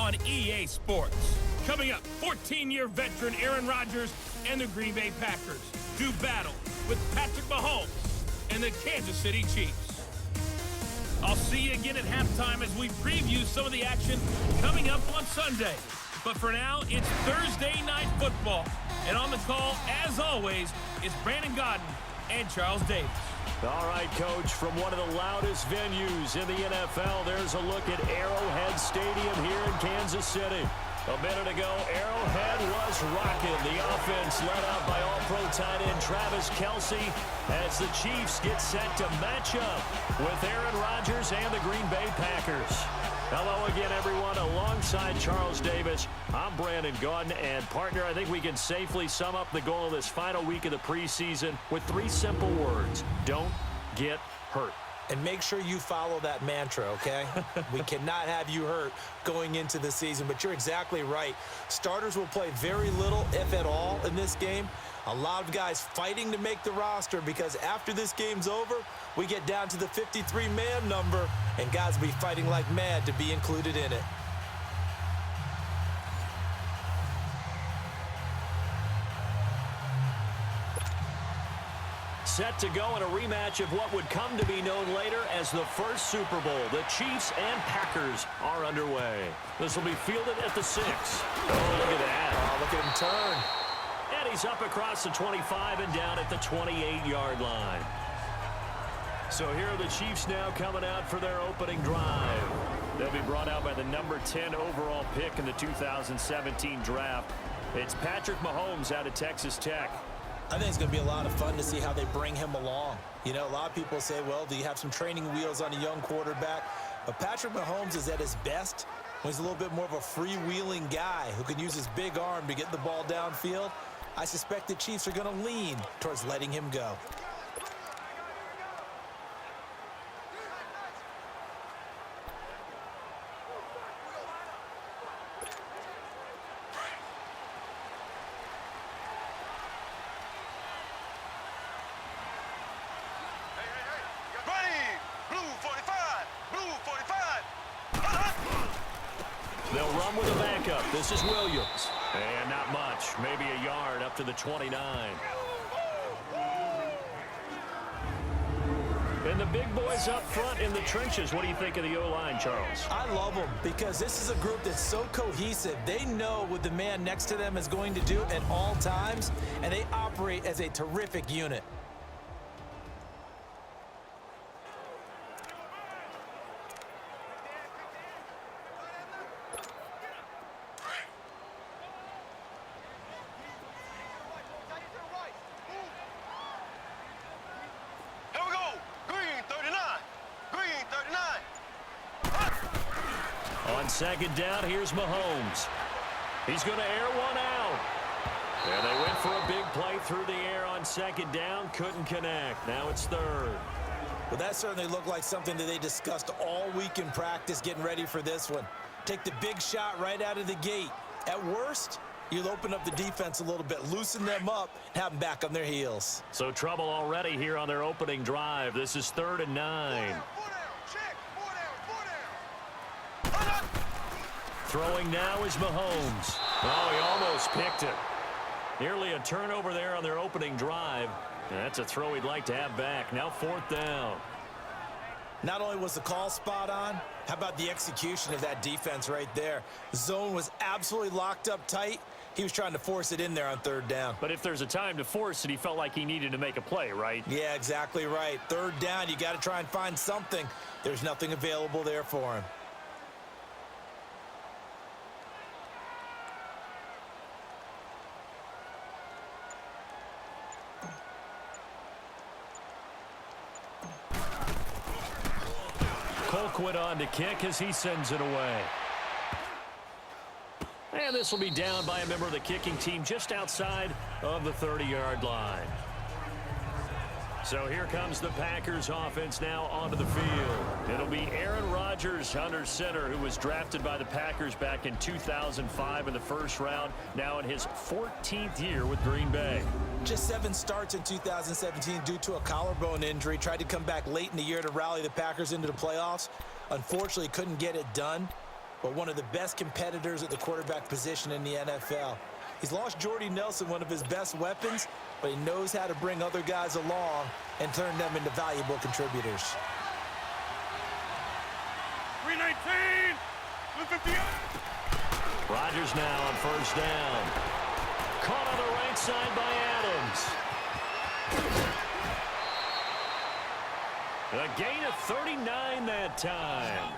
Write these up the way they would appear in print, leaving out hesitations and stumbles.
on EA Sports. Coming up, 14-year veteran Aaron Rodgers and the Green Bay Packers do battle with Patrick Mahomes and the Kansas City Chiefs. I'll see you again at halftime as we preview some of the action coming up on Sunday. But for now, it's Thursday Night Football. And on the call, as always, is Brandon Gaudin and Charles Davis. All right, Coach, from one of the loudest venues in the NFL, there's a look at Arrowhead Stadium here in Kansas City. A minute ago, Arrowhead was rocking. The offense led out by All-Pro tight end Travis Kelce as the Chiefs get set to match up with Aaron Rodgers and the Green Bay Packers. Hello again, everyone. Alongside Charles Davis, I'm Brandon Gaudin. And, partner, I think we can safely sum up the goal of this final week of the preseason with 3 simple words. Don't get hurt. And make sure you follow that mantra, okay? We cannot have you hurt going into the season, but you're exactly right. Starters will play very little, if at all, in this game. A lot of guys fighting to make the roster because after this game's over, we get down to the 53-man number, and guys will be fighting like mad to be included in it. Set to go in a rematch of what would come to be known later as the first Super Bowl. The Chiefs and Packers are underway. This will be fielded at the 6. Oh, look at that. Oh, look at him turn. And he's up across the 25 and down at the 28-yard line. So here are the Chiefs now coming out for their opening drive. They'll be brought out by the number 10 overall pick in the 2017 draft. It's Patrick Mahomes out of Texas Tech. I think it's going to be a lot of fun to see how they bring him along. You know, a lot of people say, well, do you have some training wheels on a young quarterback? But Patrick Mahomes is at his best when he's a little bit more of a freewheeling guy who can use his big arm to get the ball downfield. I suspect the Chiefs are going to lean towards letting him go. They'll run with a backup. This is Williams. And not much. Maybe a yard up to the 29. And the big boys up front in the trenches. What do you think of the O-line, Charles? I love them because this is a group that's so cohesive. They know what the man next to them is going to do at all times, and they operate as a terrific unit. On second down, here's Mahomes. He's going to air one out. And they went for a big play through the air on second down. Couldn't connect. Now it's third. Well, that certainly looked like something that they discussed all week in practice getting ready for this one. Take the big shot right out of the gate. At worst, you'll open up the defense a little bit, loosen them up, and have them back on their heels. So trouble already here on their opening drive. This is 3rd and 9. Throwing now is Mahomes. Oh, he almost picked it. Nearly a turnover there on their opening drive. And that's a throw he'd like to have back. Now 4th down. Not only was the call spot on, how about the execution of that defense right there? The zone was absolutely locked up tight. He was trying to force it in there on 3rd down. But if there's a time to force it, he felt like he needed to make a play, right? Yeah, exactly right. 3rd down, you got to try and find something. There's nothing available there for him. Colquitt on to kick as he sends it away. And this will be down by a member of the kicking team just outside of the 30-yard line. So here comes the Packers offense now onto the field. It'll be Aaron Rodgers under center, who was drafted by the Packers back in 2005 in the first round, now in his 14th year with Green Bay. Just 7 starts in 2017 due to a collarbone injury. Tried to come back late in the year to rally the Packers into the playoffs. Unfortunately, couldn't get it done. but one of the best competitors at the quarterback position in the NFL. He's lost Jordy Nelson, one of his best weapons, but he knows how to bring other guys along and turn them into valuable contributors. 319, 258. Rodgers now on first down. Caught on the right side by Adams. A gain of 39 that time.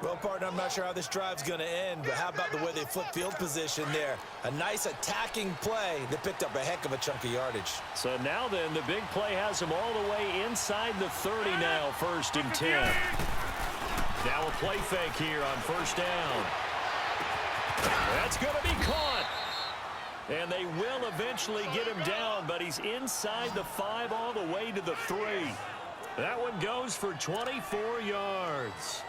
Well, partner, I'm not sure how this drive's going to end, but how about the way they flip field position there? A nice attacking play that picked up a heck of a chunk of yardage. So now then, the big play has him all the way inside the 30 now, 1st and 10. Now a play fake here on first down. That's going to be caught. And they will eventually get him down, but he's inside the 5 all the way to the 3. That one goes for 24 yards.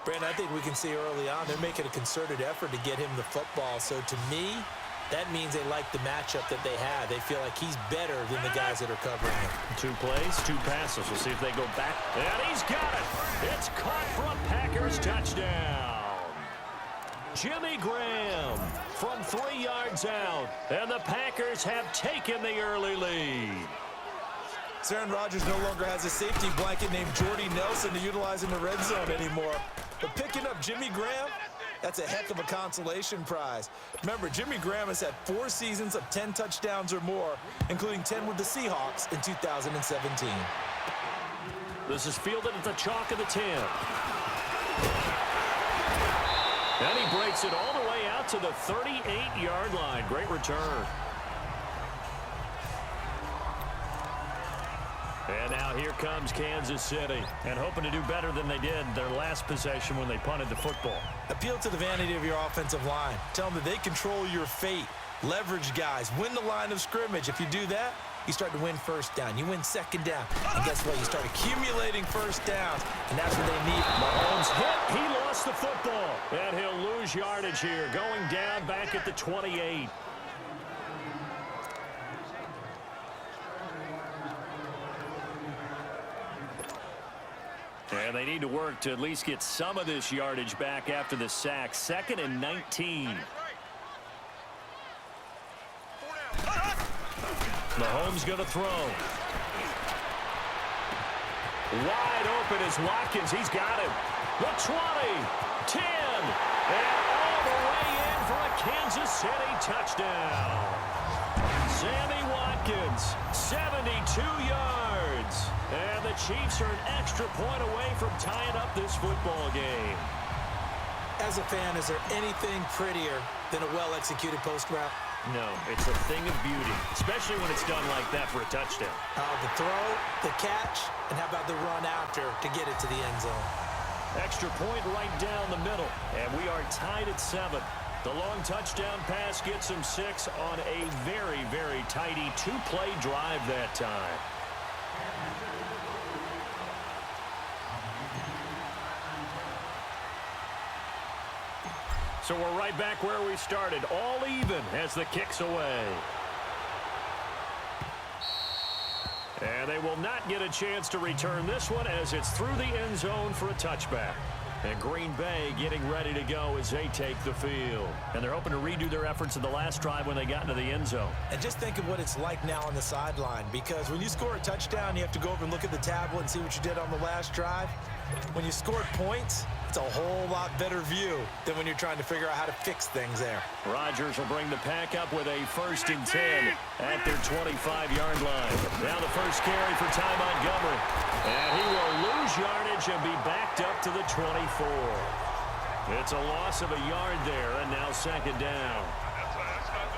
Brandon, I think we can see early on they're making a concerted effort to get him the football. So to me, that means they like the matchup that they have. They feel like he's better than the guys that are covering him. 2 plays, 2 passes. We'll see if they go back. And he's got it. It's caught for a Packers touchdown. Jimmy Graham from 3 yards out. And the Packers have taken the early lead. Aaron Rodgers no longer has a safety blanket named Jordy Nelson to utilize in the red zone anymore. But picking up Jimmy Graham, that's a heck of a consolation prize. Remember, Jimmy Graham has had 4 seasons of 10 touchdowns or more, including 10 with the Seahawks in 2017. This is fielded at the chalk of the 10. And he breaks it all the way out to the 38-yard line. Great return. And now here comes Kansas City, and hoping to do better than they did their last possession when they punted the football. Appeal to the vanity of your offensive line. Tell them that they control your fate. Leverage guys. Win the line of scrimmage. If you do that, you start to win first down. You win second down. And guess what? You start accumulating first downs, and that's what they need. Mahomes hit. He lost the football. And he'll lose yardage here, going down back at the 28. And they need to work to at least get some of this yardage back after the sack. 2nd and 19. Mahomes going to throw. Wide open is Watkins. He's got him. The 20, 10, and all the way in for a Kansas City touchdown. Sammy Watkins, 72 yards. And the Chiefs are an extra point away from tying up this football game. As a fan, is there anything prettier than a well-executed post route? No, it's a thing of beauty, especially when it's done like that for a touchdown. The throw, the catch, and how about the run after to get it to the end zone? Extra point right down the middle, and we are tied at 7. The long touchdown pass gets him 6 on a very, very tidy 2-play drive that time. So we're right back where we started, all even as the kick's away. And they will not get a chance to return this one as it's through the end zone for a touchback. And Green Bay getting ready to go as they take the field. And they're hoping to redo their efforts in the last drive when they got into the end zone. And just think of what it's like now on the sideline, because when you score a touchdown, you have to go over and look at the tablet and see what you did on the last drive. When you scored points, it's a whole lot better view than when you're trying to figure out how to fix things there. Rodgers will bring the pack up with a 1st and 10 at their 25-yard line. Now the first carry for Ty Montgomery. And he will lose yardage and be backed up to the 24. It's a loss of a yard there, and now 2nd down.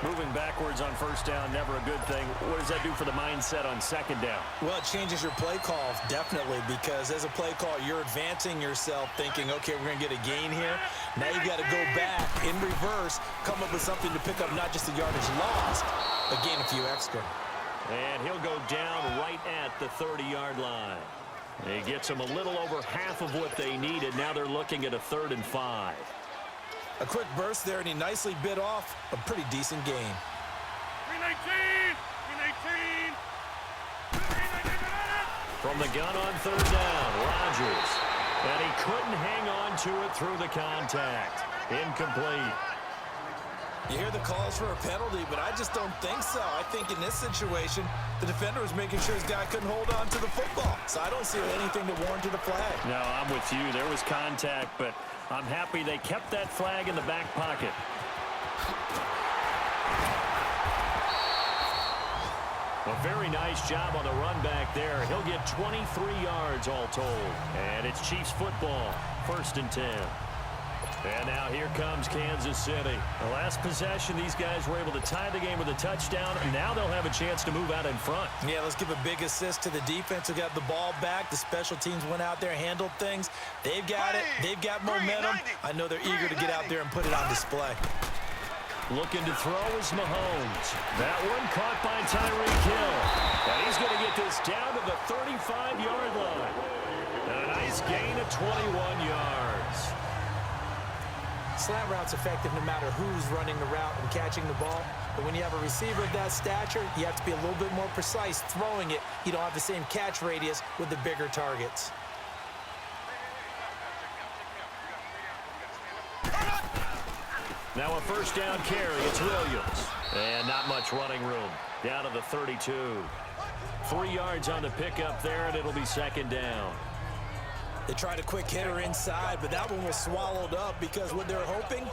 Moving backwards on first down, never a good thing. What does that do for the mindset on 2nd down? Well, it changes your play call, definitely, because as a play call, you're advancing yourself thinking, okay, we're going to get a gain here. Now you've got to go back in reverse, come up with something to pick up not just the yardage lost, but gain a few extra. And he'll go down right at the 30-yard line. He gets them a little over half of what they needed. Now they're looking at a 3rd and 5. A quick burst there, and he nicely bit off a pretty decent gain. 319, 319. From the gun on 3rd down, Rodgers. And he couldn't hang on to it through the contact. Incomplete. You hear the calls for a penalty, but I just don't think so. I think in this situation, the defender was making sure his guy couldn't hold on to the football. So I don't see anything that warranted a flag. No, I'm with you. There was contact, but I'm happy they kept that flag in the back pocket. A very nice job on the run back there. He'll get 23 yards all told. And it's Chiefs football, 1st and 10. And now here comes Kansas City. The last possession, these guys were able to tie the game with a touchdown. And now they'll have a chance to move out in front. Yeah, let's give a big assist to the defense who got the ball back. The special teams went out there, handled things. They've got it. They've got momentum. I know they're eager to get out there and put it on display. Looking to throw is Mahomes. That one caught by Tyreek Hill. And he's going to get this down to the 35-yard line. And a nice gain of 21 yards. Slant route's effective no matter who's running the route and catching the ball. But when you have a receiver of that stature, you have to be a little bit more precise throwing it. You don't have the same catch radius with the bigger targets. Now a 1st down carry. It's Williams. And not much running room. Down to the 32. 3 yards on the pickup there, and it'll be 2nd down. They tried a quick hitter inside, but that one was swallowed up because what they're hoping,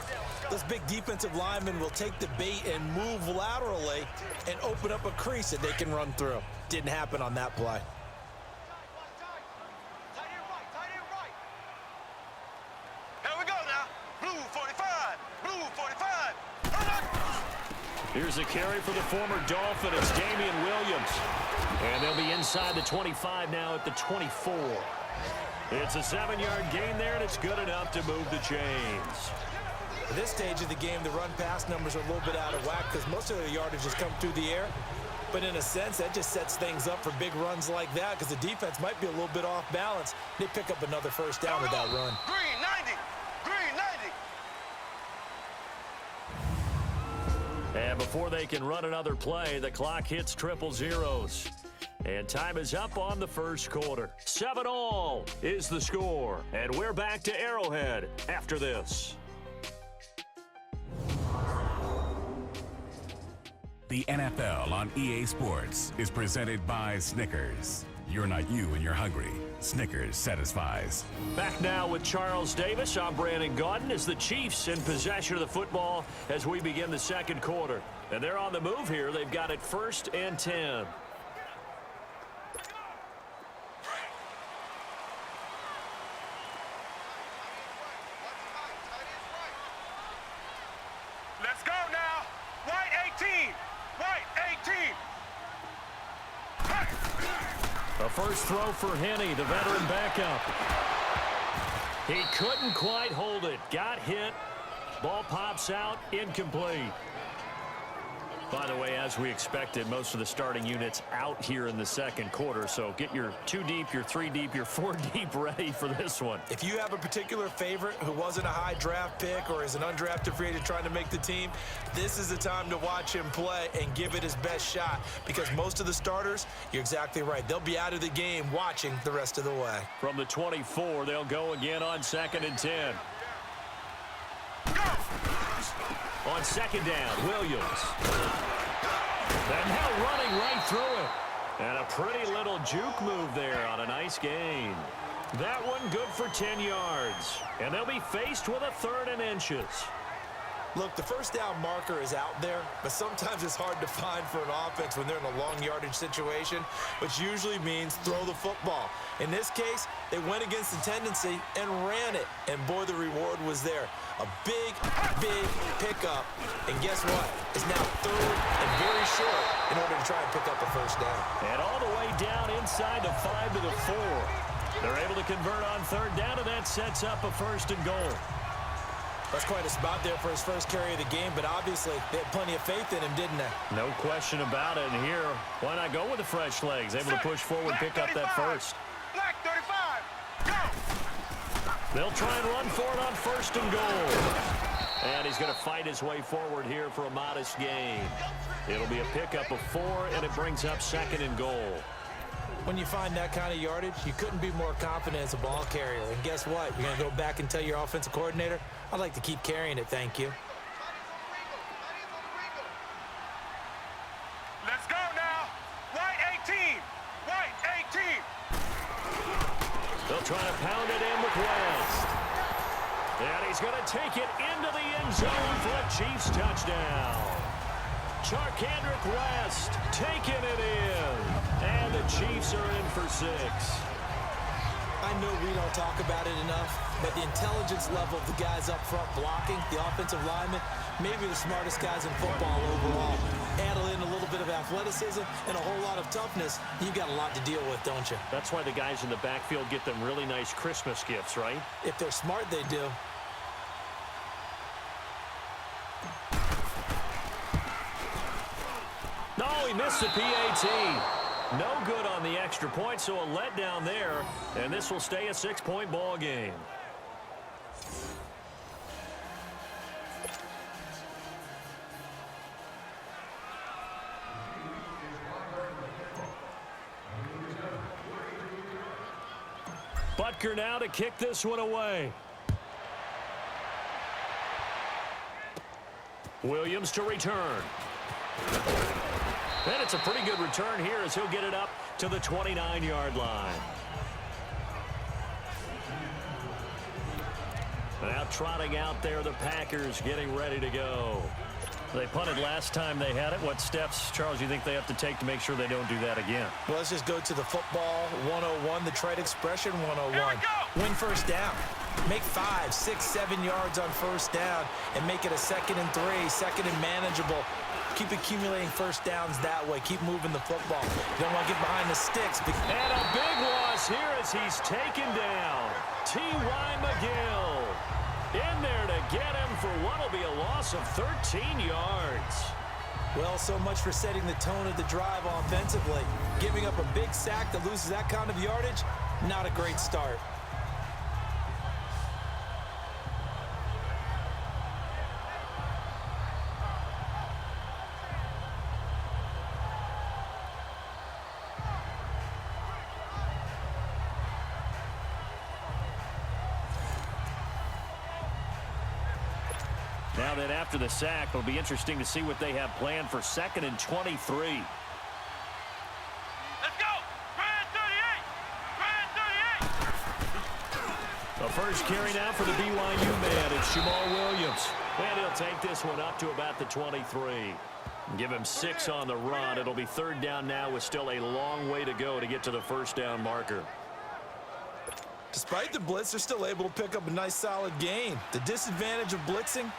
those big defensive linemen will take the bait and move laterally and open up a crease that they can run through. Didn't happen on that play. Here we go now. Blue 45. Blue 45. Here's a carry for the former Dolphin. It's Damian Williams. And they'll be inside the 25 now at the 24. It's a 7-yard gain there, and it's good enough to move the chains. At this stage of the game, the run-pass numbers are a little bit out of whack because most of their yardage has come through the air. But in a sense, that just sets things up for big runs like that because the defense might be a little bit off balance. They pick up another 1st down with that run. Green 90. Green 90. And before they can run another play, the clock hits triple zeros. And time is up on the 1st quarter. 7-all is the score. And we're back to Arrowhead after this. The NFL on EA Sports is presented by Snickers. You're not you when you're hungry. Snickers satisfies. Back now with Charles Davis. I'm Brandon Gaudin as the Chiefs in possession of the football as we begin the 2nd quarter. And they're on the move here. They've got it 1st and 10. Let's go now. White 18. White 18. A first throw for Henney, the veteran backup. He couldn't quite hold it. Got hit. Ball pops out. Incomplete. By the way, as we expected, most of the starting units out here in the 2nd quarter. So get your 2 deep, your 3 deep, your 4 deep ready for this one. If you have a particular favorite who wasn't a high draft pick or is an undrafted free agent trying to make the team, this is the time to watch him play and give it his best shot because most of the starters, you're exactly right, they'll be out of the game watching the rest of the way. From the 24, they'll go again on 2nd and 10. On 2nd down, Williams. And now running right through it. And a pretty little juke move there on a nice gain. That one good for 10 yards. And they'll be faced with a 3rd and inches. Look, the 1st down marker is out there, but sometimes it's hard to find for an offense when they're in a long yardage situation, which usually means throw the football. In this case, they went against the tendency and ran it, and boy, the reward was there. A big, big pickup, and guess what? It's now 3rd and very short in order to try and pick up a 1st down. And all the way down inside the 5 to the 4. They're able to convert on 3rd down, and that sets up a 1st and goal. That's quite a spot there for his first carry of the game, but obviously they had plenty of faith in him, didn't they? No question about it. And here, why not go with the fresh legs? Able to push forward, pick up that 1st. Black 35. Go. They'll try and run for it on 1st and goal. And he's going to fight his way forward here for a modest gain. It'll be a pickup of 4, and it brings up 2nd and goal. When you find that kind of yardage, you couldn't be more confident as a ball carrier. And guess what? You're going to go back and tell your offensive coordinator, I'd like to keep carrying it, thank you. Let's go now. Right 18. Right 18. They'll try to pound it in with West. And he's going to take it into the end zone for a Chiefs touchdown. Charkandrick West taking it in. And the Chiefs are in for 6. I know we don't talk about it enough, but the intelligence level of the guys up front blocking, the offensive linemen, maybe the smartest guys in football overall. Add in a little bit of athleticism and a whole lot of toughness, you got a lot to deal with, don't you? That's why the guys in the backfield get them really nice Christmas gifts, right? If they're smart, they do. No, he missed the PAT. No good on the extra point, so a letdown there, and this will stay a 6-point ball game. Butker now to kick this one away. Williams to return. And it's a pretty good return here as he'll get it up to the 29-yard line. Now trotting out there, the Packers getting ready to go. They punted last time they had it. What steps, Charles, you think they have to take to make sure they don't do that again? Well, let's just go to the football 101, the trade expression 101. Win first down. Make 5, 6, 7 yards on first down and make it a 2nd and 3, 2nd and manageable. Keep accumulating first downs that way. Keep moving the football. You don't want to get behind the sticks. And a big loss here as he's taken down. T.Y. McGill in there to get him for what will be a loss of 13 yards. Well, so much for setting the tone of the drive offensively. Giving up a big sack that loses that kind of yardage, not a great start. Now then, after the sack, it'll be interesting to see what they have planned for 2nd and 23. Let's go. Brand 38. Brand 38. The first carry now for the BYU man. It's Jamal Williams. And he'll take this one up to about the 23. Give him 6 on the run. It'll be 3rd down now with still a long way to go to get to the first down marker. Despite the blitz, they're still able to pick up a nice solid gain. The disadvantage of blitzing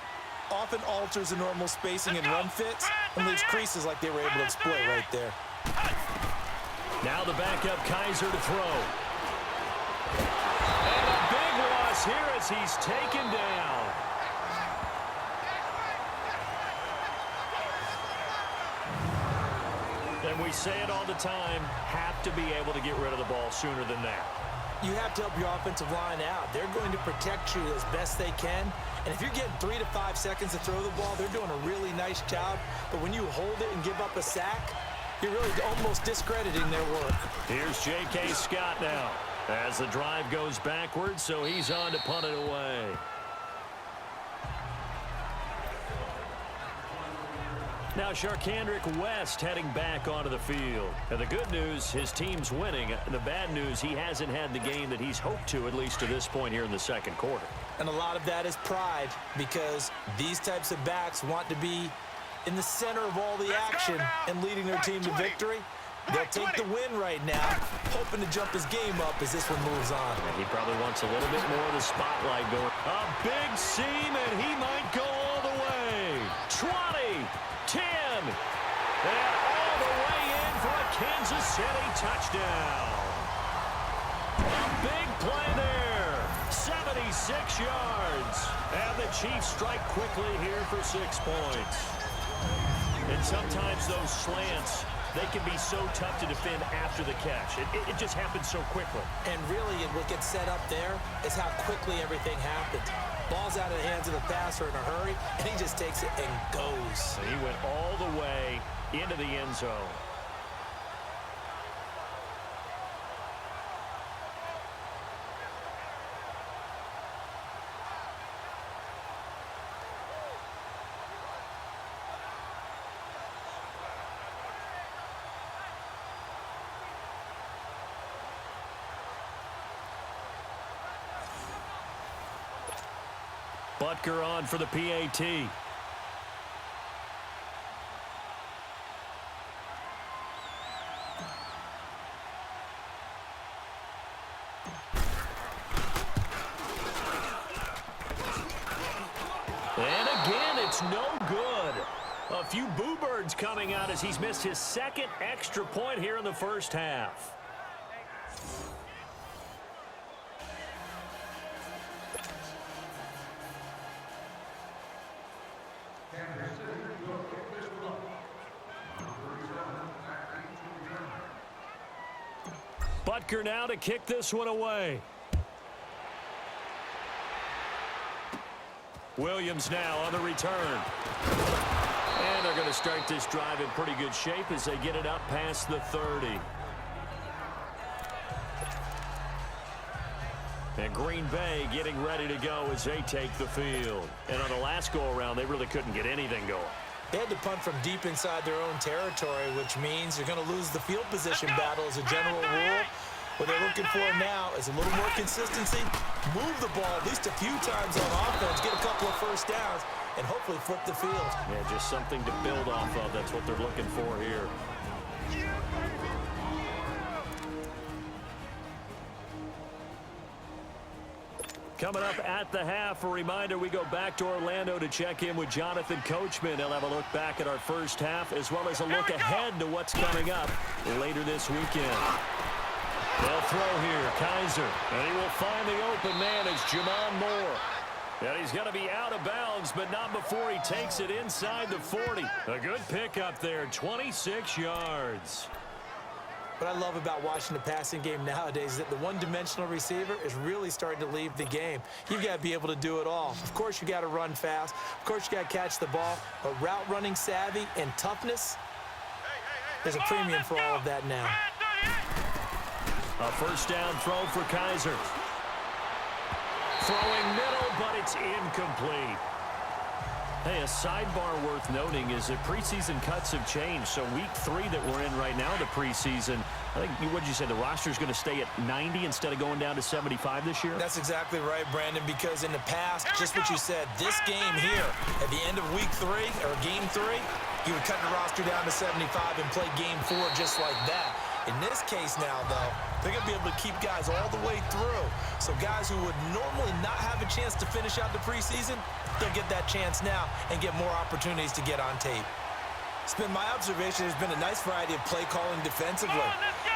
often alters the normal spacing and run fits and leaves creases like they were able to exploit right there. Now the backup Kaiser to throw. And a big loss here as he's taken down. And we say it all the time, have to be able to get rid of the ball sooner than that. You have to help your offensive line out. They're going to protect you as best they can. And if you're getting 3 to 5 seconds to throw the ball, they're doing a really nice job. But when you hold it and give up a sack, you're really almost discrediting their work. Here's J.K. Scott now as the drive goes backwards, so he's on to punt it away. Now Charkandrick West heading back onto the field. And the good news, his team's winning. The bad news, he hasn't had the game that he's hoped to, at least to this point here in the second quarter. And a lot of that is pride, because these types of backs want to be in the center of all the action and leading their team to victory. They'll take the win right now, hoping to jump his game up as this one moves on. And he probably wants a little bit more of the spotlight going. A big seam, and he might go all the way. 20, 10, and all the way in for a Kansas City touchdown. A big play there. 76 yards. And the Chiefs strike quickly here for 6 points. And sometimes those slants, they can be so tough to defend after the catch. It just happens so quickly. And really, what gets set up there is how quickly everything happens. Ball's out of the hands of the passer in a hurry, and he just takes it and goes. And he went all the way into the end zone. Butker on for the PAT. And again, it's no good. A few boo birds coming out as he's missed his second extra point here in the first half. Butker now to kick this one away. Williams now on the return. And they're going to start this drive in pretty good shape as they get it up past the 30. And Green Bay getting ready to go as they take the field. And on the last go-around, they really couldn't get anything going. They had to punt from deep inside their own territory, which means you're going to lose the field position battle as a general rule. What they're looking for now is a little more consistency, move the ball at least a few times on offense, get a couple of first downs, and hopefully flip the field. Yeah, just something to build off of. That's what they're looking for here. Coming up at the half, a reminder, we go back to Orlando to check in with Jonathan Coachman. He'll have a look back at our first half as well as a look ahead to what's coming up later this weekend. They'll throw here, Kaiser, and he will find the open man as Jamon Moore. And he's going to be out of bounds, but not before he takes it inside the 40. A good pickup there, 26 yards. What I love about watching the passing game nowadays is that the one-dimensional receiver is really starting to leave the game. You've got to be able to do it all. Of course, you got to run fast. Of course, you got to catch the ball. But route running savvy and toughness, there's a premium for all of that now. A first down throw for Kaiser. Throwing middle, but it's incomplete. Hey, a sidebar worth noting is that preseason cuts have changed. So week 3 that we're in right now, the preseason, I think, what did you say, the roster's going to stay at 90 instead of going down to 75 this year? That's exactly right, Brandon, because in the past, just what you said, this game here, at the end of week 3, or game 3, you would cut the roster down to 75 and play game 4 just like that. In this case now, though, they're going to be able to keep guys all the way through. So guys who would normally not have a chance to finish out the preseason, they'll get that chance now and get more opportunities to get on tape. It's been my observation there's been a nice variety of play calling defensively.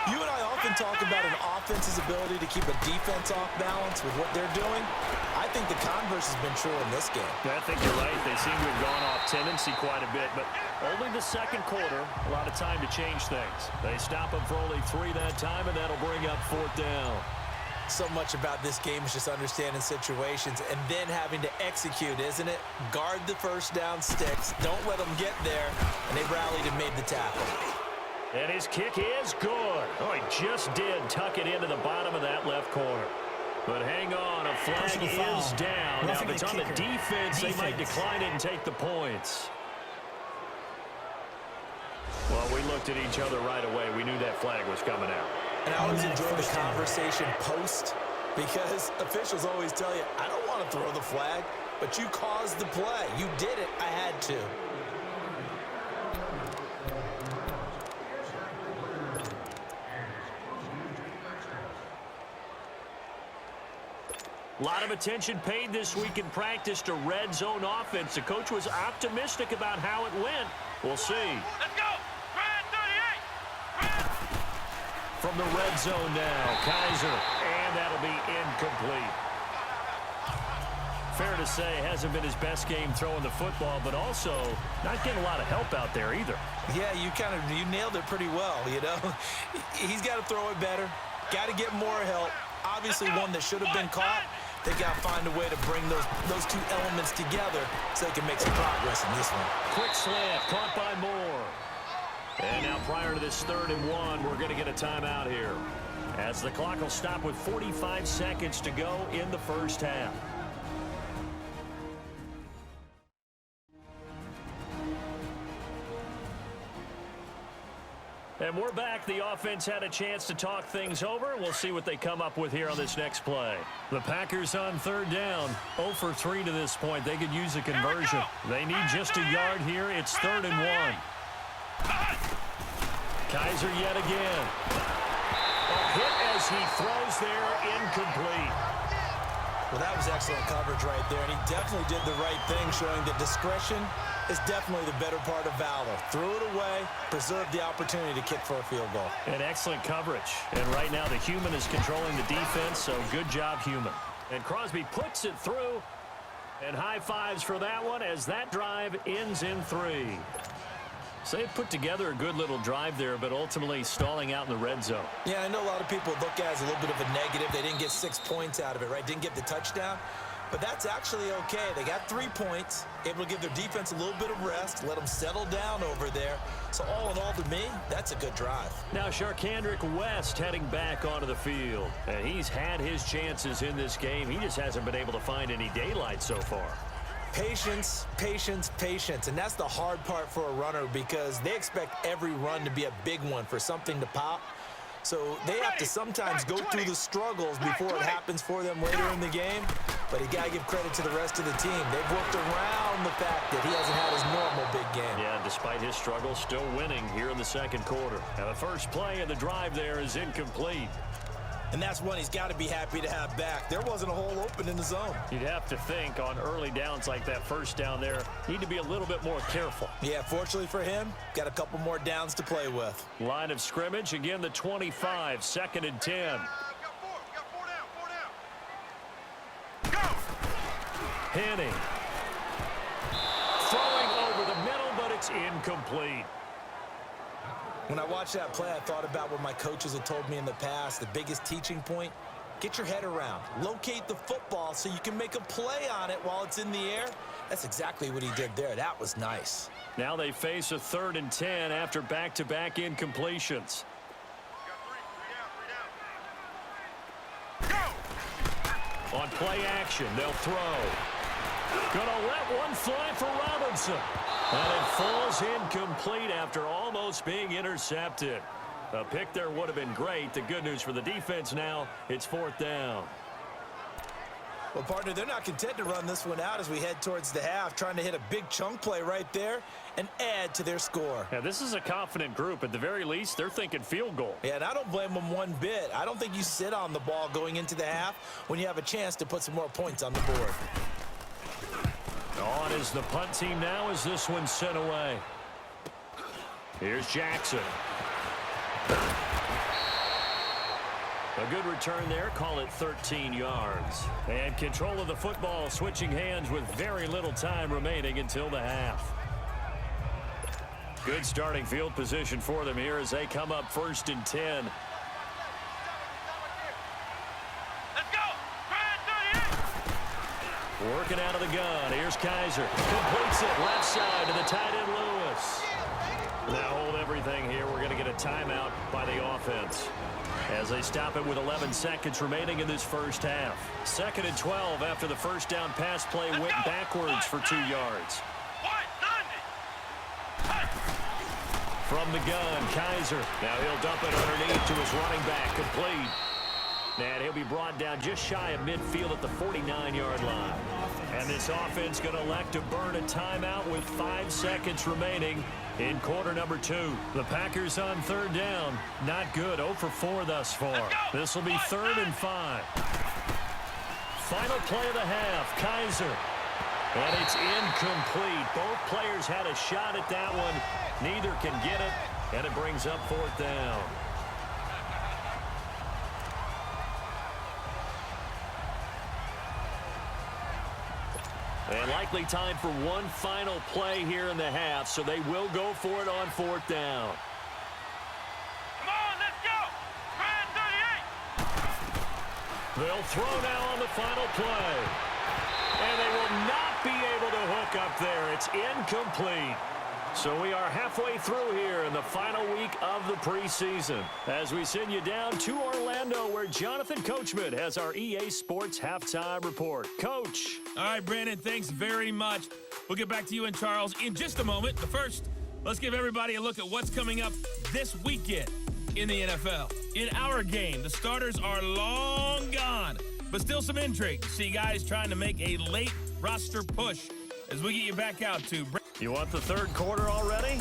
You and I often talk about an offense's ability to keep a defense off balance with what they're doing. I think the converse has been true in this game. I think you're right. They seem to have gone off tendency quite a bit, but only the second quarter, a lot of time to change things. They stop them for only 3 that time, and that'll bring up 4th down. So much about this game is just understanding situations and then having to execute, isn't it? Guard the first down sticks. Don't let them get there. And they rallied and made the tackle. And his kick is good. Oh, he just did tuck it into the bottom of that left corner. But hang on, a flag is down. Now, if it's on the defense, they might decline it and take the points. Well, we looked at each other right away. We knew that flag was coming out. And I always enjoy the conversation post because officials always tell you, I don't want to throw the flag, but you caused the play. You did it. I had to. A lot of attention paid this week in practice to red zone offense. The coach was optimistic about how it went. We'll see. Let's go! From the red zone now, Kaiser, and that'll be incomplete. Fair to say, hasn't been his best game throwing the football, but also not getting a lot of help out there either. Yeah, you nailed it pretty well, you know. He's got to throw it better, got to get more help. Obviously one that should have been caught. They got to find a way to bring those 2 elements together so they can make some progress in this one. Quick slant, caught by Moore. And now prior to this 3rd and 1, we're going to get a timeout here, as the clock will stop with 45 seconds to go in the first half. And we're back. The offense had a chance to talk things over. We'll see what they come up with here on this next play. The Packers on third down. 0 for 3 to this point. They could use a conversion. They need just a yard here. It's 3rd and 1. Kaiser yet again. A hit as he throws there, incomplete. Well, that was excellent coverage right there, and he definitely did the right thing, showing that discretion is definitely the better part of valor. Threw it away, preserved the opportunity to kick for a field goal. And excellent coverage. And right now the human is controlling the defense, so good job, human. And Crosby puts it through, and high fives for that one as that drive ends in 3. So they put together a good little drive there, but ultimately stalling out in the red zone. Yeah, I know a lot of people look at it as a little bit of a negative. They didn't get 6 points out of it, right? Didn't get the touchdown. But that's actually okay. They got 3 points, able to give their defense a little bit of rest, let them settle down over there. So all in all, to me, that's a good drive. Now Sharkandrick West heading back onto the field. And he's had his chances in this game. He just hasn't been able to find any daylight so far. Patience, patience, patience. And that's the hard part for a runner because they expect every run to be a big one for something to pop. So they have to sometimes go through the struggles before it happens for them later in the game. But you got to give credit to the rest of the team. They've worked around the fact that he hasn't had his normal big game. Yeah, despite his struggles, still winning here in the second quarter. And the first play of the drive there is incomplete. And that's one he's got to be happy to have back. There wasn't a hole open in the zone. You'd have to think on early downs like that first down there, need to be a little bit more careful. Yeah, fortunately for him, got a couple more downs to play with. Line of scrimmage, again the 25, 2nd and 10. Henning. Throwing over the middle, but it's incomplete. When I watched that play, I thought about what my coaches had told me in the past. The biggest teaching point, get your head around. Locate the football so you can make a play on it while it's in the air. That's exactly what he did there. That was nice. Now they face a 3rd and 10 after back-to-back incompletions. On play action, they'll throw. Gonna let one fly for Robinson. And it falls incomplete after almost being intercepted. A pick there would have been great. The good news for the defense now, it's 4th down. Well, partner, they're not content to run this one out as we head towards the half, trying to hit a big chunk play right there and add to their score. Yeah, this is a confident group. At the very least, they're thinking field goal. Yeah, and I don't blame them one bit. I don't think you sit on the ball going into the half when you have a chance to put some more points on the board. On is the punt team now as this one's sent away. Here's Jackson. A good return there. Call it 13 yards. And control of the football, switching hands with very little time remaining until the half. Good starting field position for them here as they come up 1st and 10. Working out of the gun. Here's Kaiser. Completes it left side to the tight end Lewis. Now hold everything here. We're going to get a timeout by the offense as they stop it with 11 seconds remaining in this first half. 2nd and 12 after the first down pass play went backwards for 2 yards. From the gun, Kaiser. Now he'll dump it underneath to his running back. Complete. And he'll be brought down just shy of midfield at the 49-yard line. And this offense going to elect to burn a timeout with 5 seconds remaining in quarter number 2. The Packers on 3rd down. Not good. 0 for 4 thus far. This will be 3rd and 5. Final play of the half. Kaiser. And it's incomplete. Both players had a shot at that one. Neither can get it. And it brings up 4th down. And likely time for one final play here in the half, so they will go for it on 4th down. Come on, let's go! Try 38! They'll throw now on the final play. And they will not be able to hook up there. It's incomplete. So we are halfway through here in the final week of the preseason as we send you down to Orlando where Jonathan Coachman has our EA Sports Halftime Report. Coach. All right, Brandon, thanks very much. We'll get back to you and Charles in just a moment. But first, let's give everybody a look at what's coming up this weekend in the NFL. In our game, the starters are long gone, but still some intrigue to see guys trying to make a late roster push as we get you back out to. You want the third quarter already?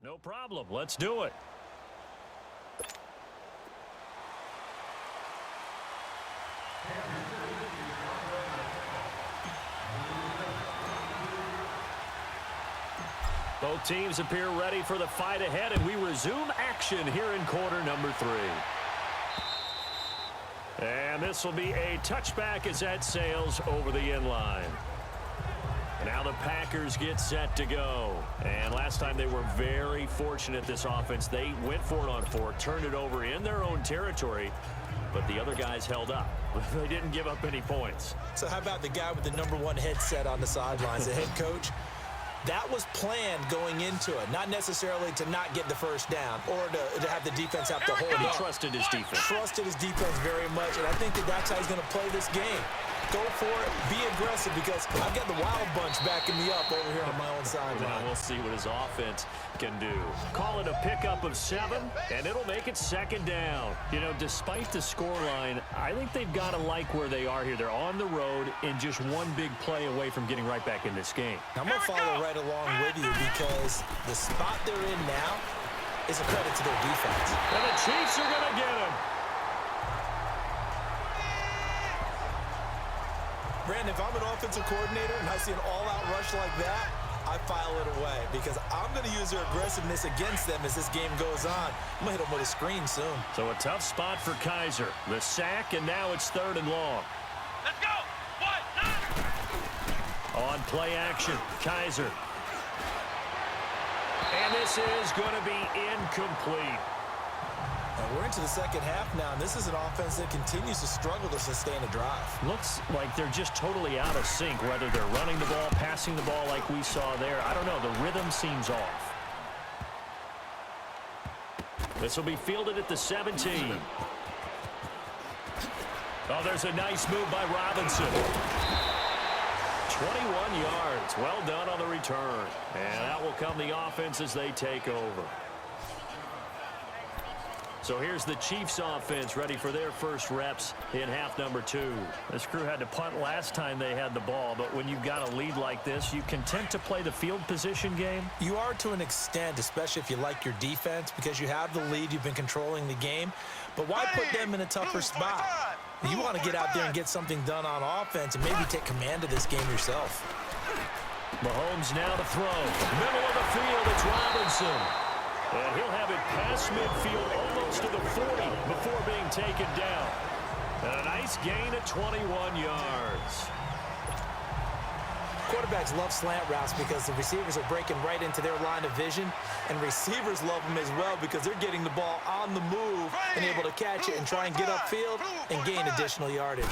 No problem. Let's do it. Both teams appear ready for the fight ahead, and we resume action here in quarter number 3. And this will be a touchback as that sails over the end line. Now the Packers get set to go. And last time they were very fortunate, this offense. They went for it on 4, turned it over in their own territory, but the other guys held up. They didn't give up any points. So how about the guy with the #1 headset on the sidelines, the head coach? That was planned going into it, not necessarily to not get the first down or to have the defense have to hold it. He trusted his defense. Trusted his defense very much, and I think that's how he's going to play this game. Go for it, be aggressive, because I've got the wild bunch backing me up over here on my own sideline. Well, we'll see what his offense can do. Call it a pickup of 7, and it'll make it second down. You know, despite the scoreline, I think they've got to like where they are here. They're on the road and just one big play away from getting right back in this game. I'm going to follow right along with you, because the spot they're in now is a credit to their defense. And the Chiefs are going to get him. Brandon, if I'm an offensive coordinator and I see an all-out rush like that, I file it away, because I'm going to use their aggressiveness against them as this game goes on. I'm going to hit them with a screen soon. So a tough spot for Kaiser. The sack, and now it's 3rd and long. Let's go. On play action, Kaiser. And this is going to be incomplete. And we're into the second half now, and this is an offense that continues to struggle to sustain a drive. Looks like they're just totally out of sync, whether they're running the ball, passing the ball like we saw there. I don't know. The rhythm seems off. This will be fielded at the 17. Oh, there's a nice move by Robinson. 21 yards. Well done on the return. And that will come the offense as they take over. So here's the Chiefs offense ready for their first reps in half number 2. This crew had to punt last time they had the ball, but when you've got a lead like this, you content to play the field position game? You are to an extent, especially if you like your defense, because you have the lead, you've been controlling the game. But why put them in a tougher spot? You want to get out there and get something done on offense and maybe take command of this game yourself. Mahomes now to throw. Middle of the field, it's Robinson. And he'll have it past midfield almost to the 40 before being taken down. And a nice gain of 21 yards. Quarterbacks love slant routes because the receivers are breaking right into their line of vision, and receivers love them as well because they're getting the ball on the move and able to catch it and try and get upfield and gain additional yardage.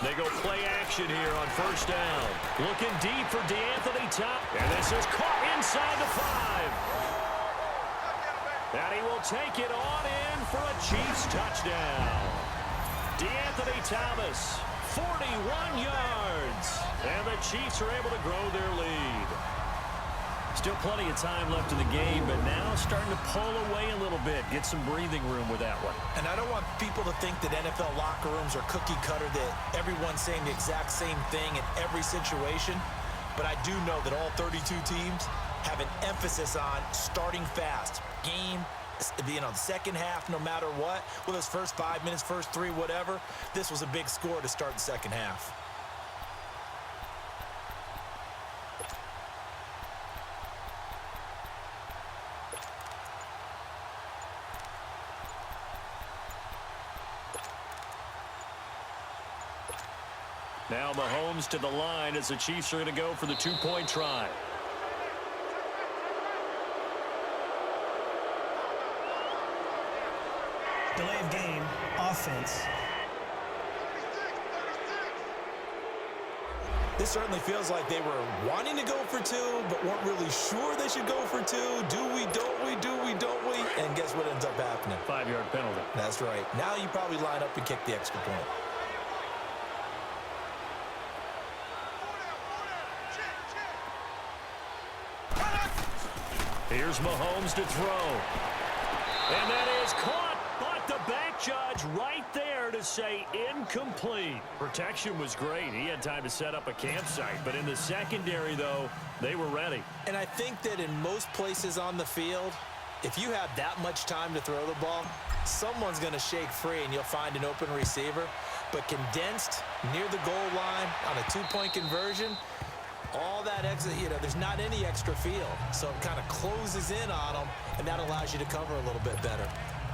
They go play action here on first down. Looking deep for DeAnthony Top. And this is caught inside the 5. And he will take it on in for a Chiefs touchdown. DeAnthony Thomas, 41 yards. And the Chiefs are able to grow their lead. Still plenty of time left in the game, but now starting to pull away a little bit. Get some breathing room with that one. And I don't want people to think that NFL locker rooms are cookie cutter, that everyone's saying the exact same thing in every situation. But I do know that all 32 teams have an emphasis on starting fast. Game, the second half, no matter what, whether it's first 5 minutes, first 3, whatever, this was a big score to start the second half. Now Mahomes to the line as the Chiefs are going to go for the two-point try. Delay of game, offense. This certainly feels like they were wanting to go for two, but weren't really sure they should go for two. Do we, don't we, do we, don't we? And guess what ends up happening? 5-yard penalty. That's right. Now you probably line up and kick the extra point. Here's Mahomes to throw. And that is caught. But the back judge right there to say incomplete. Protection was great. He had time to set up a campsite. But in the secondary, though, they were ready. And I think that in most places on the field, if you have that much time to throw the ball, someone's going to shake free and you'll find an open receiver. But condensed near the goal line on a two-point conversion, all that exit, there's not any extra field. So it kind of closes in on them, and that allows you to cover a little bit better.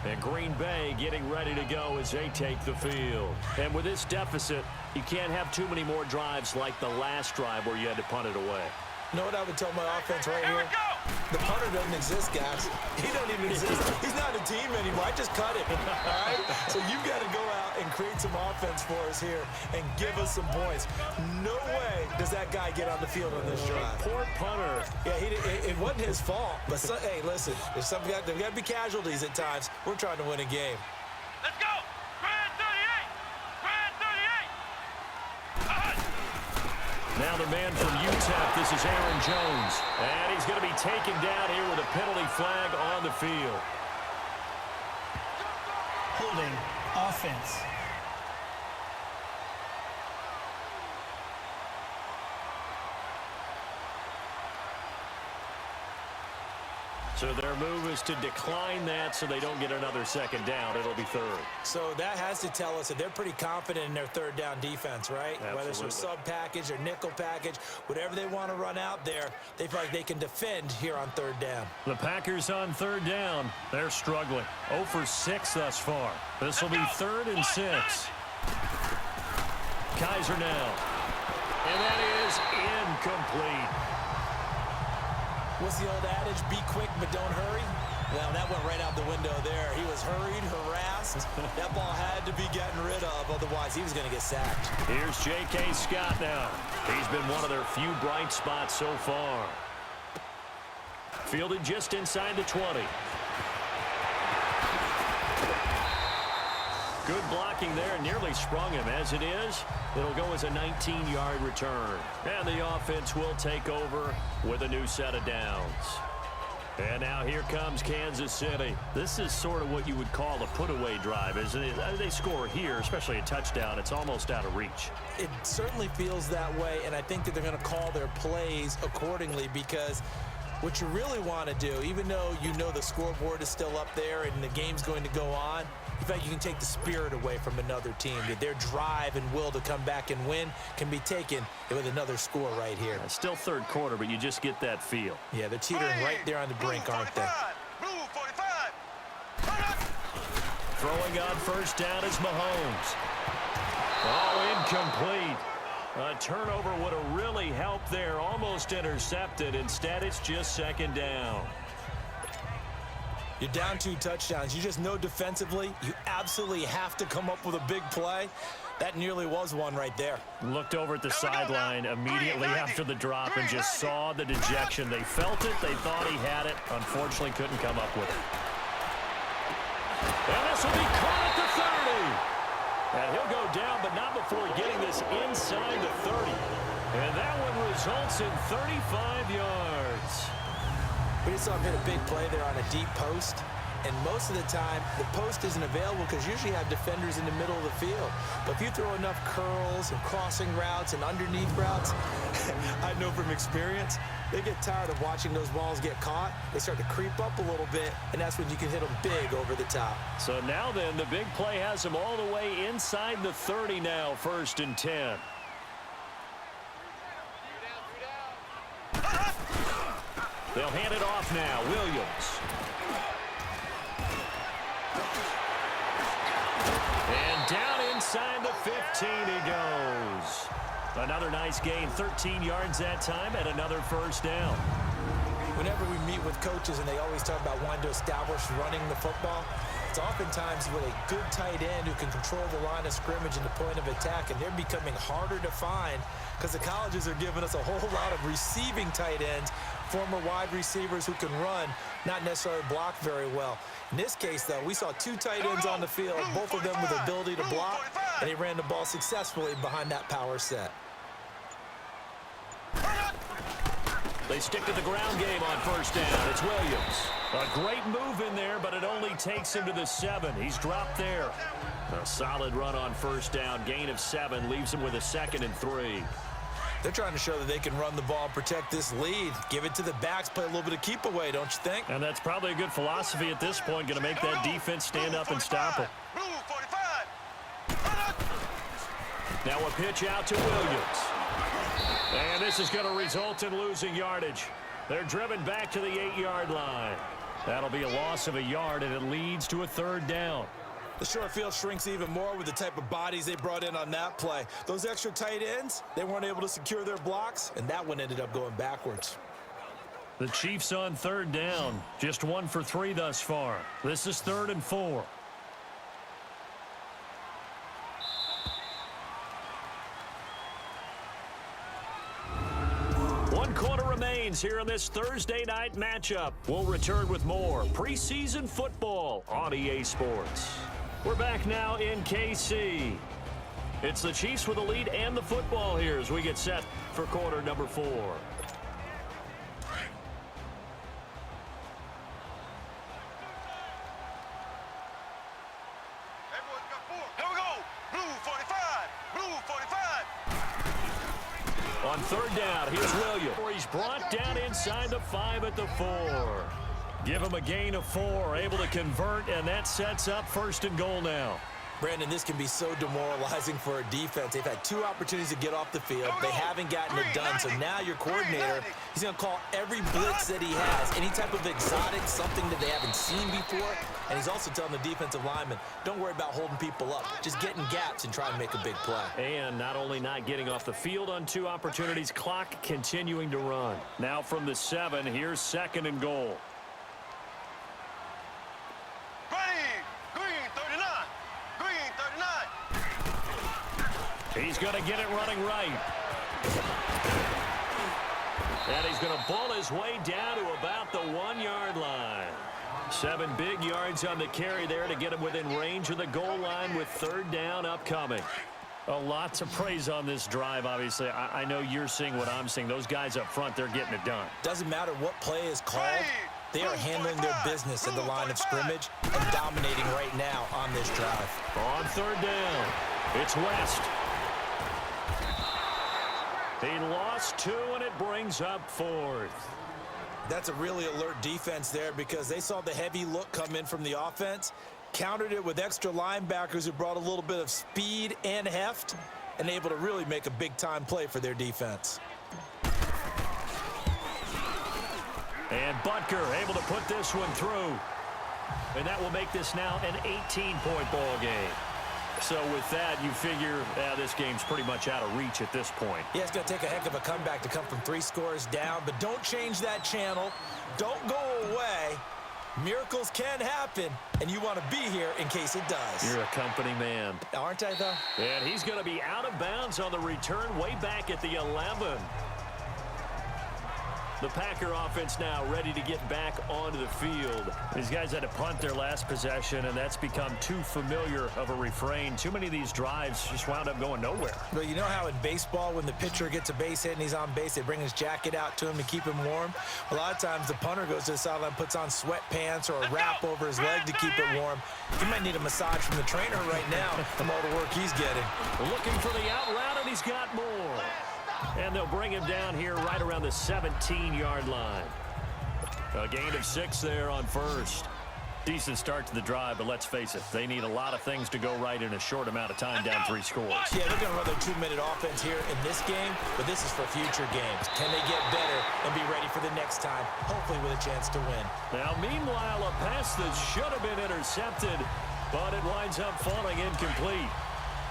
And Green Bay getting ready to go as they take the field. And with this deficit, you can't have too many more drives like the last drive where you had to punt it away. You know what I would tell my offense right here? The punter doesn't exist, guys. He don't even exist. He's not a team anymore. I just cut him, all right? So you've got to go out and create some offense for us here and give us some points. No way does that guy get on the field on this drive. Poor punter. Yeah, it wasn't his fault. But, hey, listen, there's got to be casualties at times. We're trying to win a game. Let's go! Grand 38! Grand 38! Now the man from UTEP, this is Aaron Jones. And he's going to be taken down here with a penalty flag on the field. Holding, offense. So their move is to decline that so they don't get another second down. It'll be third. So that has to tell us that they're pretty confident in their third down defense, right? Absolutely. Whether it's a sub package or nickel package, whatever they want to run out there, they feel like they can defend here on third down. The Packers on third down. They're struggling. 0 for 6 thus far. This will be 3rd and 6. Kaiser now. And that is incomplete. What's the old adage? Be quick, but don't hurry. Well, that went right out the window there. He was hurried, harassed. That ball had to be gotten rid of, otherwise he was going to get sacked. Here's J.K. Scott now. He's been one of their few bright spots so far. Fielded just inside the 20. Good blocking there, nearly sprung him. As it is, it'll go as a 19-yard return. And the offense will take over with a new set of downs. And now here comes Kansas City. This is sort of what you would call a put-away drive, isn't it? They score here, especially a touchdown. It's almost out of reach. It certainly feels that way, and I think that they're going to call their plays accordingly, because what you really want to do, even though you know the scoreboard is still up there and the game's going to go on, in fact, you can take the spirit away from another team. Their drive and will to come back and win can be taken with another score right here. It's still third quarter, but you just get that feel. Yeah, they're teetering right there on the brink, aren't they? Blue 45! Throwing on first down is Mahomes. Oh, incomplete. A turnover would have really helped there. Almost intercepted. Instead, it's just second down. You're down 2 touchdowns. You just know defensively you absolutely have to come up with a big play. That nearly was one right there. Looked over at the sideline immediately after the drop and just saw the dejection. They felt it. They thought he had it. Unfortunately, couldn't come up with it. And this will be caught at the 30. And he'll go down, but not before getting this inside the 30. And that one results in 35 yards. We just saw him hit a big play there on a deep post, and most of the time the post isn't available because usually you have defenders in the middle of the field. But if you throw enough curls and crossing routes and underneath routes, I know from experience, they get tired of watching those balls get caught. They start to creep up a little bit, and that's when you can hit them big over the top. So now then, the big play has them all the way inside the 30 now, 1st and 10. They'll hand it off now. Williams. And down inside the 15 he goes. Another nice gain, 13 yards that time, and another first down. Whenever we meet with coaches and they always talk about wanting to establish running the football, it's oftentimes with a good tight end who can control the line of scrimmage and the point of attack, and they're becoming harder to find because the colleges are giving us a whole lot of receiving tight ends, former wide receivers who can run, not necessarily block very well. In this case, though, we saw two tight ends on the field, both of them with the ability to block, and they ran the ball successfully behind that power set. They stick to the ground game on first down. It's Williams. A great move in there, but it only takes him to the 7. He's dropped there. A solid run on first down. Gain of 7 leaves him with a 2nd and 3. They're trying to show that they can run the ball and protect this lead. Give it to the backs, play a little bit of keep away, don't you think? And that's probably a good philosophy at this point. Going to make that defense stand up and stop it. Now a pitch out to Williams. And this is going to result in losing yardage. They're driven back to the 8-yard line. That'll be a loss of a yard, and it leads to a 3rd down. The short field shrinks even more with the type of bodies they brought in on that play. Those extra tight ends, they weren't able to secure their blocks, and that one ended up going backwards. The Chiefs on 3rd down. Just 1 for 3 thus far. This is 3rd and 4. One quarter remains here in this Thursday night matchup. We'll return with more preseason football on EA Sports. We're back now in KC. It's the Chiefs with the lead and the football here as we get set for quarter number 4. On 3rd down, here's Williams. He's brought down inside the 5 at the 4. Give him a gain of 4, able to convert, and that sets up 1st and goal now. Brandon, this can be so demoralizing for a defense. They've had 2 opportunities to get off the field. They haven't gotten it done. So now your coordinator, he's going to call every blitz that he has, any type of exotic, something that they haven't seen before. And he's also telling the defensive lineman, don't worry about holding people up. Just get in gaps and try and make a big play. And not only not getting off the field on 2 opportunities, clock continuing to run. Now from the 7, here's 2nd and goal. He's going to get it running right. And he's going to ball his way down to about the 1-yard line. 7 big yards on the carry there to get him within range of the goal line with 3rd down upcoming. A lot to praise on this drive, obviously. I know you're seeing what I'm seeing. Those guys up front, they're getting it done. Doesn't matter what play is called. They are handling their business at the line of scrimmage and dominating right now on this drive. On 3rd down, it's West. He lost 2, and it brings up 4th. That's a really alert defense there because they saw the heavy look come in from the offense, countered it with extra linebackers who brought a little bit of speed and heft, and able to really make a big-time play for their defense. And Butker able to put this one through. And that will make this now an 18-point ball game. So with that, you figure this game's pretty much out of reach at this point. Yeah, it's going to take a heck of a comeback to come from 3 scores down, but don't change that channel. Don't go away. Miracles can happen, and you want to be here in case it does. You're a company man. Aren't I, though? And he's going to be out of bounds on the return way back at the 11. The Packer offense now ready to get back onto the field. These guys had to punt their last possession, and that's become too familiar of a refrain. Too many of these drives just wound up going nowhere. Well, you know how in baseball, when the pitcher gets a base hit and he's on base, they bring his jacket out to him to keep him warm? A lot of times the punter goes to the sideline, puts on sweatpants or a wrap over his leg to keep it warm. He might need a massage from the trainer right now from all the work he's getting. Looking for the out route, and he's got more. And they'll bring him down here right around the 17-yard line. A gain of 6 there on 1st. Decent start to the drive, but let's face it, they need a lot of things to go right in a short amount of time down 3 scores. Yeah, they're going to run their 2-minute offense here in this game, but this is for future games. Can they get better and be ready for the next time, hopefully with a chance to win? Now, meanwhile, a pass that should have been intercepted, but it winds up falling incomplete.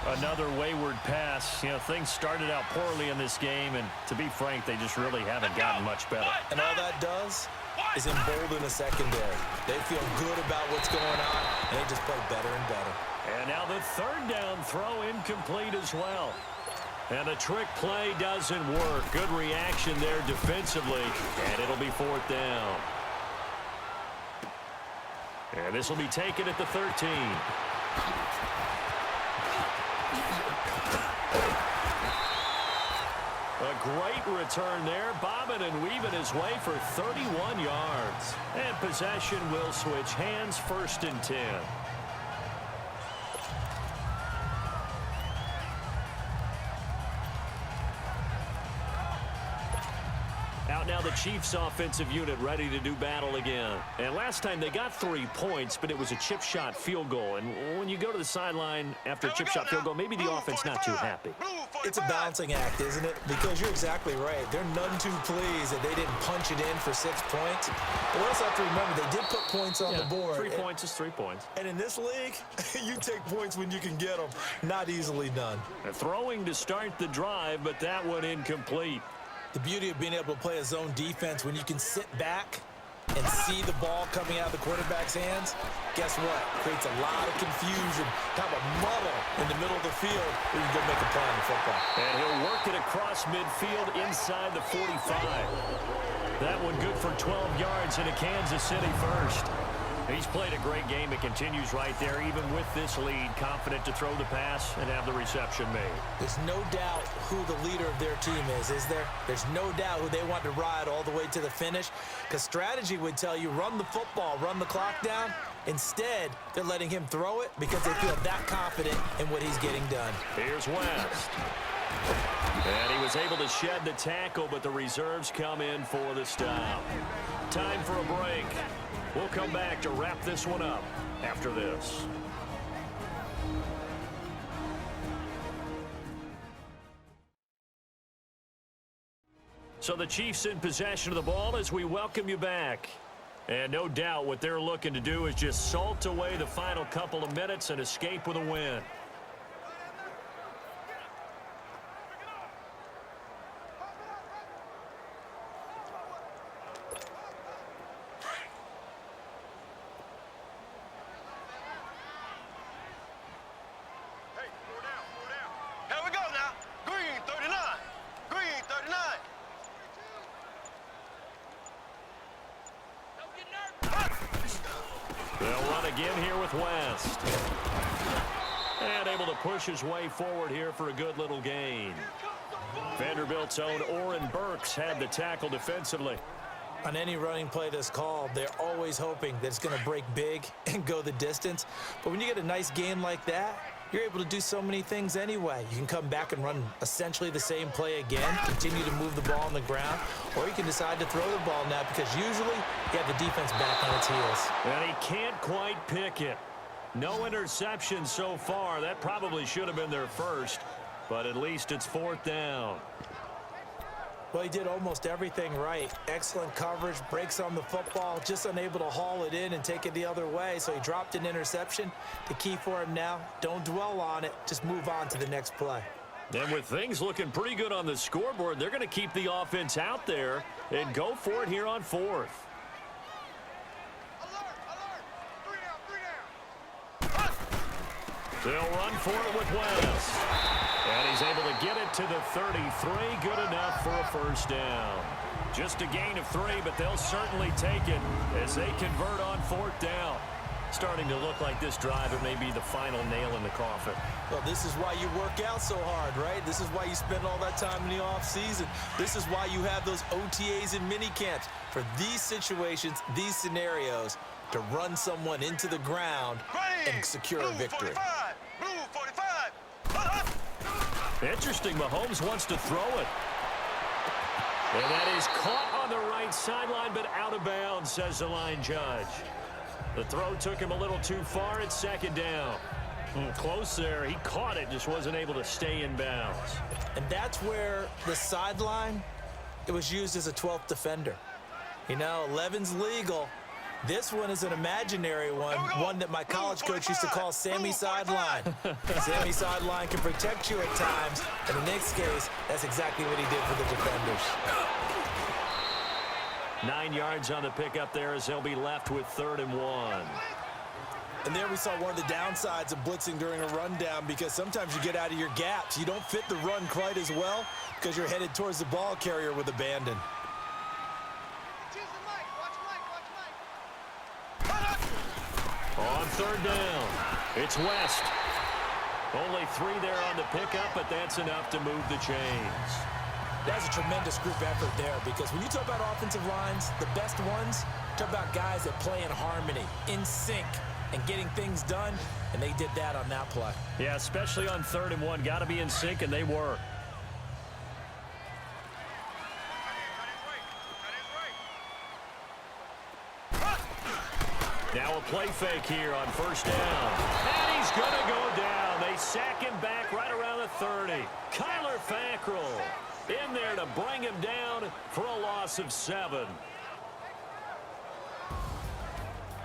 Another wayward pass. You know, things started out poorly in this game, and to be frank, they just really haven't gotten much better. And all that does is embolden the secondary. They feel good about what's going on, and they just play better and better. And now the third down throw incomplete as well. And the trick play doesn't work. Good reaction there defensively, and it'll be fourth down. And this will be taken at the 13. A great return there, bobbing and weaving his way for 31 yards. And possession will switch hands, 1st and 10. Out now the Chiefs offensive unit ready to do battle again. And last time they got 3 points, but it was a chip shot field goal. And when you go to the sideline after a chip shot field goal, maybe the offense not too happy. It's a balancing act, isn't it? Because you're exactly right. They're none too pleased that they didn't punch it in for 6 points. But we also have to remember they did put points on the board. 3 points is 3 points. And in this league, you take points when you can get them. Not easily done. Throwing to start the drive, but that one incomplete. The beauty of being able to play a zone defense when you can sit back and see the ball coming out of the quarterback's hands, guess what? Creates a lot of confusion, kind of a muddle in the middle of the field where you can go make a play on the football. And he'll work it across midfield inside the 45. That one good for 12 yards into Kansas City first. He's played a great game. It continues right there, even with this lead, confident to throw the pass and have the reception made. There's no doubt who the leader of their team is there? There's no doubt who they want to ride all the way to the finish, because strategy would tell you run the football, run the clock down. Instead, they're letting him throw it because they feel that confident in what he's getting done. Here's West. And he was able to shed the tackle, but the reserves come in for the stop. Time for a break. We'll come back to wrap this one up after this. So the Chiefs in possession of the ball as we welcome you back. And no doubt what they're looking to do is just salt away the final couple of minutes and escape with a win. Again here with West. And able to push his way forward here for a good little gain. Vanderbilt's own Oren Burks had the tackle defensively. On any running play that's called, they're always hoping that it's going to break big and go the distance. But when you get a nice gain like that, you're able to do so many things anyway. You can come back and run essentially the same play again, continue to move the ball on the ground, or you can decide to throw the ball now because usually you have the defense back on its heels. And he can't quite pick it. No interception so far. That probably should have been their first, but at least it's 4th down. Well, he did almost everything right. Excellent coverage, breaks on the football, just unable to haul it in and take it the other way. So he dropped an interception. The key for him now, don't dwell on it. Just move on to the next play. And with things looking pretty good on the scoreboard, they're going to keep the offense out there and go for it here on 4th. They'll run for it with West. And he's able to get it to the 33. Good enough for a first down. Just a gain of 3, but they'll certainly take it as they convert on 4th down. Starting to look like this drive, it may be the final nail in the coffin. Well, this is why you work out so hard, right? This is why you spend all that time in the offseason. This is why you have those OTAs and mini camps. For these situations, these scenarios, to run someone into the ground and secure a victory. Blue 45. Interesting, Mahomes wants to throw it. And that is caught on the right sideline, but out of bounds, says the line judge. The throw took him a little too far. It's 2nd down. Close there. He caught it, just wasn't able to stay in bounds. And that's where the sideline, it was used as a 12th defender. You know, 11's legal, This one is an imaginary one that my college coach used to call Sammy Sideline. Sammy Sideline can protect you at times. In the Knicks' case, that's exactly what he did for the defenders. 9 yards on the pickup there as they'll be left with 3rd and 1. And there we saw one of the downsides of blitzing during a rundown, because sometimes you get out of your gaps. You don't fit the run quite as well because you're headed towards the ball carrier with abandon. On 3rd down, it's West. Only 3 there on the pickup, but that's enough to move the chains. That's a tremendous group effort there, because when you talk about offensive lines, the best ones, talk about guys that play in harmony, in sync, and getting things done, and they did that on that play. Yeah, especially on 3rd and 1. Got to be in sync, and they were. Now a play fake here on 1st down. And he's going to go down. They sack him back right around the 30. Kyler Fackrell in there to bring him down for a loss of 7.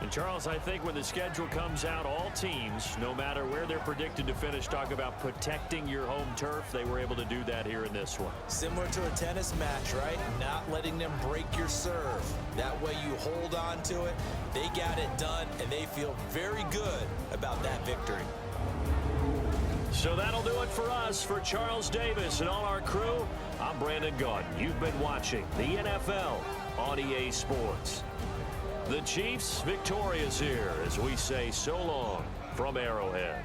And Charles, I think when the schedule comes out, all teams, no matter where they're predicted to finish, talk about protecting your home turf. They were able to do that here in this one. Similar to a tennis match, right? Not letting them break your serve. That way you hold on to it. They got it done, and they feel very good about that victory. So that'll do it for us. For Charles Davis and all our crew, I'm Brandon Gaudin. You've been watching the NFL on EA Sports. The Chiefs victorious here as we say so long from Arrowhead.